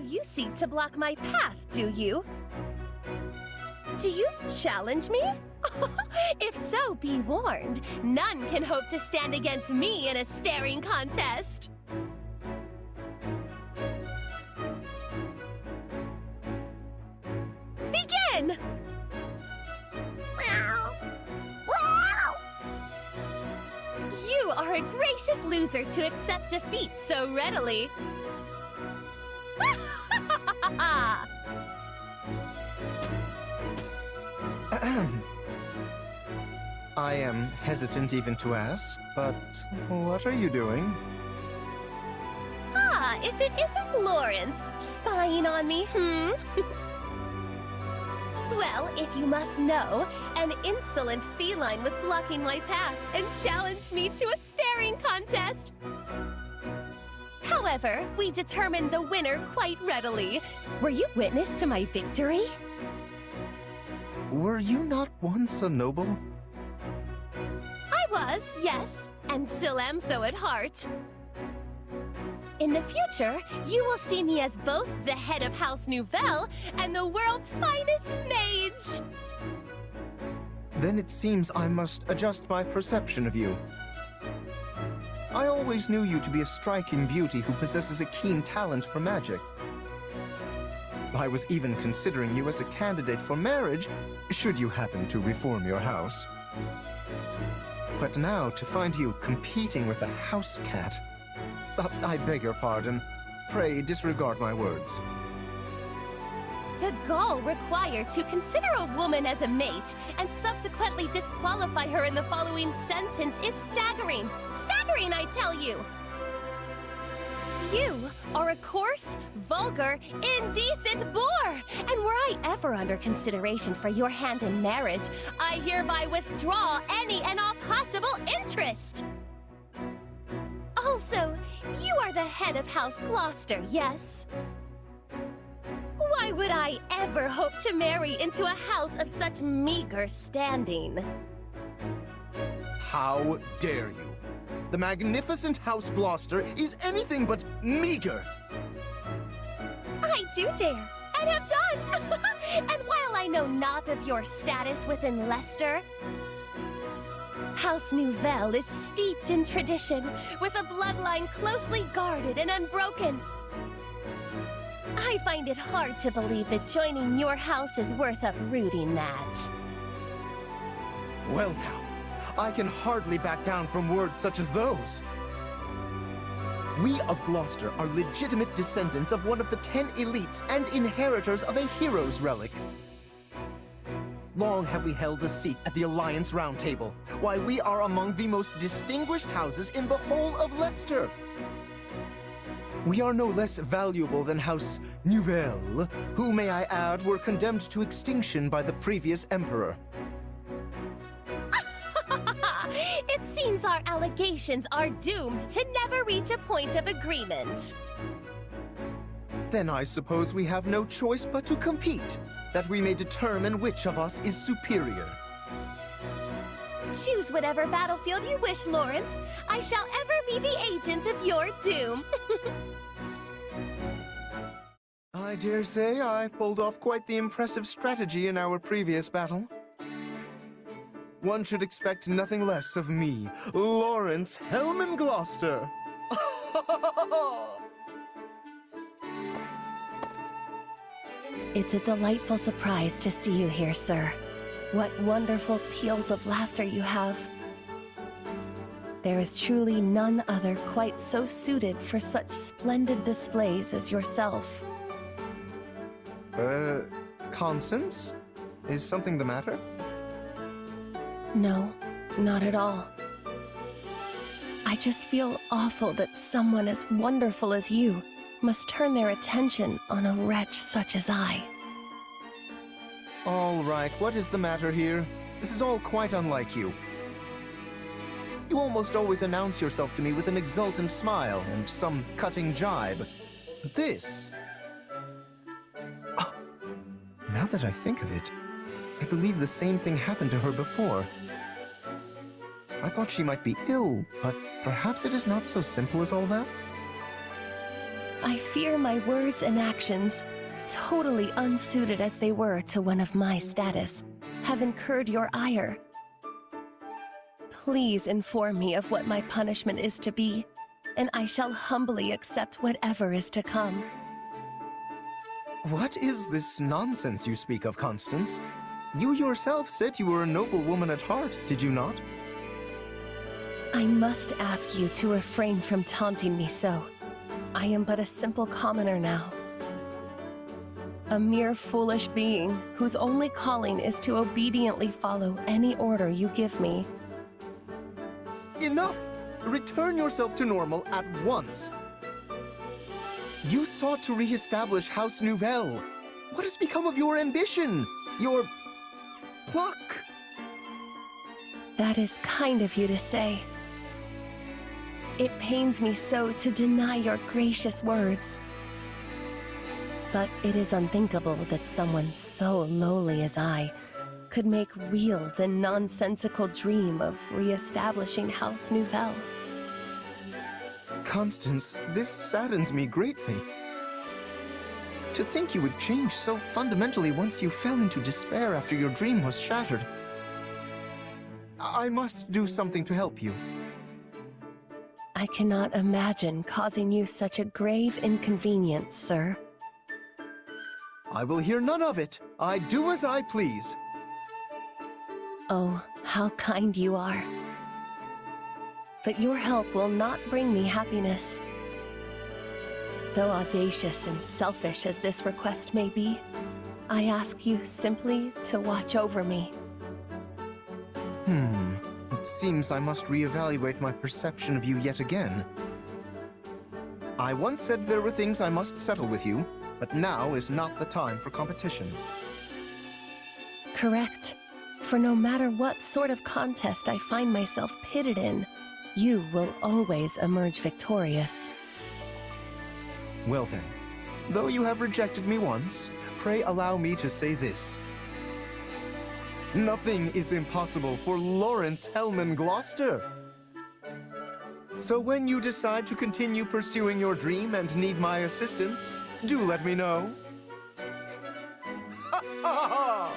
you seek to block my path, do you? Do you challenge me? If so, be warned. None can hope to stand against me in a staring contest. Begin! You are a gracious loser to accept defeat so readily. I am hesitant even to ask, but what are you doing? Ah, if it isn't Lorenz spying on me, Well, if you must know, an insolent feline was blocking my path and challenged me to a staring contest. However, we determined the winner quite readily. Were you witness to my victory? Were you not once a noble? I was, yes, and still am so at heart. In the future, you will see me as both the head of House Nouvelle and the world's finest mage! Then it seems I must adjust my perception of you. I always knew you to be a striking beauty who possesses a keen talent for magic. I was even considering you as a candidate for marriage, should you happen to reform your house. But now, to find you competing with a house cat... I beg your pardon. Pray disregard my words. The gall required to consider a woman as a mate and subsequently disqualify her in the following sentence is staggering. Staggering, I tell you! You are a coarse, vulgar, indecent boor! And were I ever under consideration for your hand in marriage, I hereby withdraw any and all possible interest! Also, you are the head of House Gloucester, yes? Why would I ever hope to marry into a house of such meager standing? How dare you? The magnificent House Gloucester is anything but meager! I do dare, and have done! And while I know not of your status within Leicester, House Nouvelle is steeped in tradition, with a bloodline closely guarded and unbroken. I find it hard to believe that joining your house is worth uprooting that. Well now, I can hardly back down from words such as those. We of Gloucester are legitimate descendants of one of the 10 elites and inheritors of a hero's relic. Long have we held a seat at the Alliance Round Table, why we are among the most distinguished houses in the whole of Leicester. We are no less valuable than House Nouvelle, who, may I add, were condemned to extinction by the previous emperor. It seems our allegations are doomed to never reach a point of agreement. Then I suppose we have no choice but to compete, that we may determine which of us is superior. Choose whatever battlefield you wish, Lorenz. I shall ever be the agent of your doom. I dare say I pulled off quite the impressive strategy in our previous battle. One should expect nothing less of me, Lorenz Hellman Gloucester. It's a delightful surprise to see you here, sir. What wonderful peals of laughter you have. There is truly none other quite so suited for such splendid displays as yourself. Constance? Is something the matter? No, not at all. I just feel awful that someone as wonderful as you must turn their attention on a wretch such as I. All right, what is the matter here? This is all quite unlike you. You almost always announce yourself to me with an exultant smile and some cutting jibe. This... Oh, now that I think of it, I believe the same thing happened to her before. I thought she might be ill, but perhaps it is not so simple as all that? I fear my words and actions, totally unsuited as they were to one of my status, have incurred your ire. Please inform me of what my punishment is to be, and I shall humbly accept whatever is to come. What is this nonsense you speak of, Constance? You yourself said you were a noble woman at heart, did you not? I must ask you to refrain from taunting me so. I am but a simple commoner now. A mere foolish being whose only calling is to obediently follow any order you give me. Enough! Return yourself to normal at once. You sought to re-establish House Nouvelle. What has become of your ambition? Your pluck? That is kind of you to say. It pains me so to deny your gracious words. But it is unthinkable that someone so lowly as I could make real the nonsensical dream of re-establishing House Nouvelle. Constance, this saddens me greatly. To think you would change so fundamentally once you fell into despair after your dream was shattered. I must do something to help you. I cannot imagine causing you such a grave inconvenience, sir. I will hear none of it. I do as I please. Oh, how kind you are. But your help will not bring me happiness. Though audacious and selfish as this request may be, I ask you simply to watch over me. It seems I must reevaluate my perception of you yet again. I once said there were things I must settle with you, but now is not the time for competition. Correct. For no matter what sort of contest I find myself pitted in, you will always emerge victorious. Well then, though you have rejected me once, pray allow me to say this. Nothing is impossible for Lorenz Hellman Gloucester. So when you decide to continue pursuing your dream and need my assistance, do let me know. Ha ha ha!